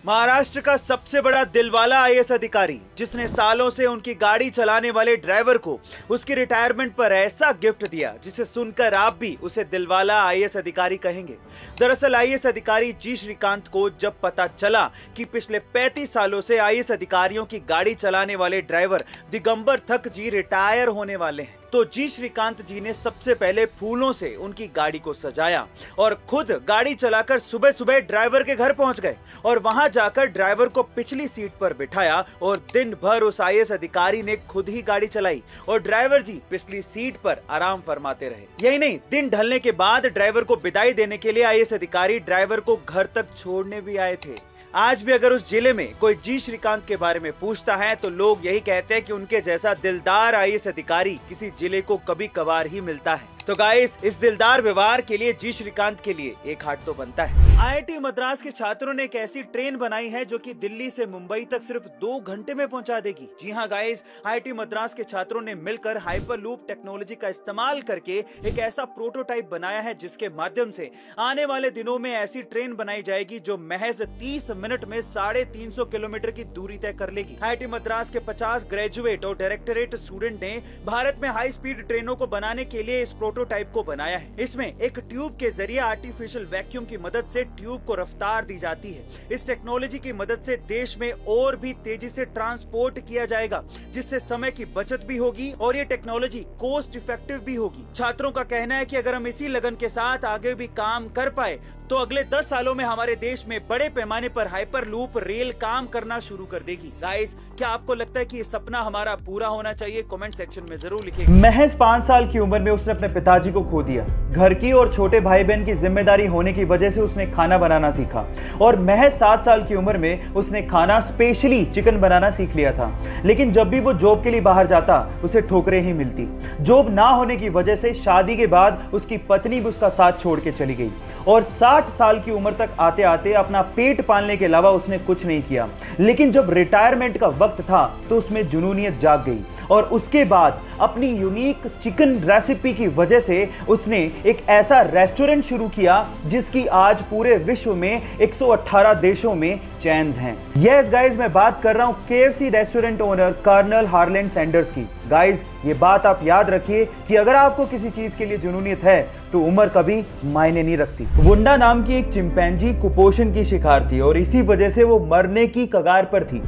महाराष्ट्र का सबसे बड़ा दिलवाला आईएएस अधिकारी, जिसने सालों से उनकी गाड़ी चलाने वाले ड्राइवर को उसकी रिटायरमेंट पर ऐसा गिफ्ट दिया जिसे सुनकर आप भी उसे दिलवाला आईएएस अधिकारी कहेंगे। दरअसल आईएएस अधिकारी जी श्रीकांत को जब पता चला कि पिछले 35 सालों से आईएएस अधिकारियों की गाड़ी चलाने वाले ड्राइवर दिगंबर थक जी रिटायर होने वाले हैं, तो जी श्रीकांत जी ने सबसे पहले फूलों से उनकी गाड़ी को सजाया और खुद गाड़ी चलाकर सुबह सुबह ड्राइवर के घर पहुंच गए और वहां जाकर ड्राइवर को पिछली सीट पर बिठाया और दिन भर उस आईएएस अधिकारी ने खुद ही गाड़ी चलाई और ड्राइवर जी पिछली सीट पर आराम फरमाते रहे। यही नहीं, दिन ढलने के बाद ड्राइवर को विदाई देने के लिए आईएएस अधिकारी ड्राइवर को घर तक छोड़ने भी आए थे। आज भी अगर उस जिले में कोई जी श्रीकांत के बारे में पूछता है तो लोग यही कहते हैं कि उनके जैसा दिलदार आईएएस अधिकारी किसी जिले को कभी कभार ही मिलता है। तो गाइस, इस दिलदार व्यवहार के लिए जी श्रीकांत के लिए एक हाथ तो बनता है। आईआईटी मद्रास के छात्रों ने एक ऐसी ट्रेन बनाई है जो कि दिल्ली से मुंबई तक सिर्फ 2 घंटे में पहुंचा देगी। जी हाँ गाइस, आईआईटी मद्रास के छात्रों ने मिलकर हाइपरलूप टेक्नोलॉजी का इस्तेमाल करके एक ऐसा प्रोटोटाइप बनाया है जिसके माध्यम से आने वाले दिनों में ऐसी ट्रेन बनाई जाएगी जो महज 30 मिनट में 350 किलोमीटर की दूरी तय कर लेगी। आईआईटी मद्रास के 50 ग्रेजुएट और डायरेक्टरेट स्टूडेंट ने भारत में हाई स्पीड ट्रेनों को बनाने के लिए इस प्रोटोटाइप को बनाया है। इसमें एक ट्यूब के जरिए आर्टिफिशियल वैक्यूम की मदद से ट्यूब को रफ्तार दी जाती है। इस टेक्नोलॉजी की मदद से देश में और भी तेजी से ट्रांसपोर्ट किया जाएगा, जिससे समय की बचत भी होगी और ये टेक्नोलॉजी कॉस्ट इफेक्टिव भी होगी। छात्रों का कहना है कि अगर हम इसी लगन के साथ आगे भी काम कर पाए तो अगले 10 सालों में हमारे देश में बड़े पैमाने पर हाइपरलूप रेल काम करना शुरू कर देगी। गाइस, क्या आपको लगता है कि ये सपना हमारा पूरा होना चाहिए? कमेंट सेक्शन में जरूर लिखिए। महज 5 साल की उम्र में उसने अपने पिताजी को खो दिया। घर की और छोटे भाई बहन की जिम्मेदारी होने की वजह से उसने खाना बनाना सीखा और महज 7 साल की उम्र में उसने खाना स्पेशली चिकन बनाना सीख लिया था। लेकिन जब भी वो जॉब के लिए बाहर जाता उसे ठोकरें ही मिलती। जॉब ना होने की वजह से शादी के बाद उसकी पत्नी भी उसका साथ छोड़ के चली गई और 60 साल की उम्र तक आते आते अपना पेट पालने के अलावा उसने कुछ नहीं किया। लेकिन जब रिटायरमेंट का वक्त था तो उसमें जुनूनियत जाग गई और उसके बाद अपनी यूनिक चिकन रेसिपी की वजह से उसने एक ऐसा रेस्टोरेंट शुरू किया जिसकी आज पूरे विश्व में 118 देशों में चेन्स हैं। यस गाइस, मैं बात कर रहा हूं KFC restaurant owner colonel Harland Sanders की। गाइस, ये बात आप याद रखिए कि अगर आपको किसी चीज के लिए जुनूनियत है तो उम्र कभी मायने नहीं रखती। वुंडा नाम की एक चिंपैंजी कुपोषण की शिकार थी और इसी वजह से वो मरने की कगार पर थी।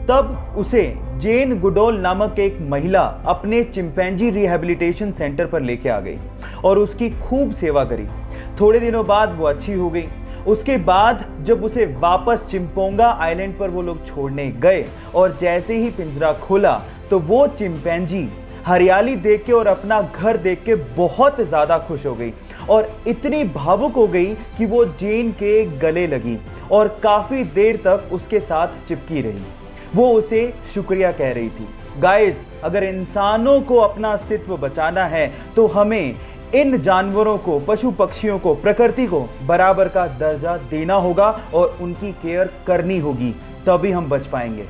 तब उसे जेन गुडोल नामक एक महिला अपने चिंपैंजी रिहैबिलिटेशन सेंटर पर लेके आ गई और उसकी खूब सेवा करी। थोड़े दिनों बाद वो अच्छी हो गई। उसके बाद जब उसे वापस चिंपोंगा आइलैंड पर वो लोग छोड़ने गए और जैसे ही पिंजरा खोला तो वो चिंपैंजी हरियाली देख के और अपना घर देख के बहुत ज्यादा खुश हो गई और इतनी भावुक हो गई कि वो जेन के गले लगी और काफी देर तक उसके साथ चिपकी रही। वो उसे शुक्रिया कह रही थी। गाइस, अगर इंसानों को अपना अस्तित्व बचाना है तो हमें इन जानवरों को, पशु पक्षियों को, प्रकृति को बराबर का दर्जा देना होगा और उनकी केयर करनी होगी, तभी हम बच पाएंगे।